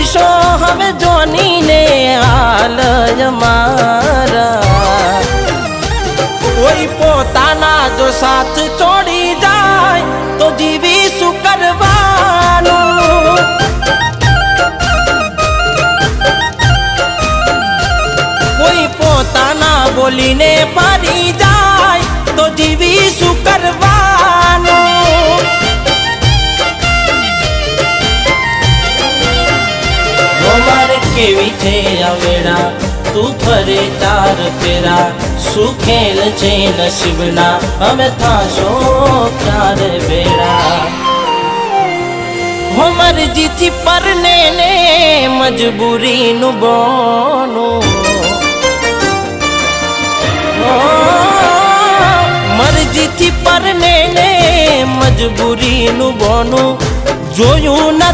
પૂછો હવે જોની ને હાલ અમારા કોઈ પોતાના જો સાથ છોડી જાય તો જીવી શું કરવાનું કોઈ પોતાના બોલીને પાડી જાય તો જીવી શું કરવાનું મારે કેવી છે અવેડા તું ફરે ચાર ફેરા શું ખેલ છે નસીબના અમે થાશો ચાર બેડા હો મરજીથી પરને ને મજબૂરીનું બોનું મરજીથી પરને ને મજબૂરીનું બોનું જોયું ન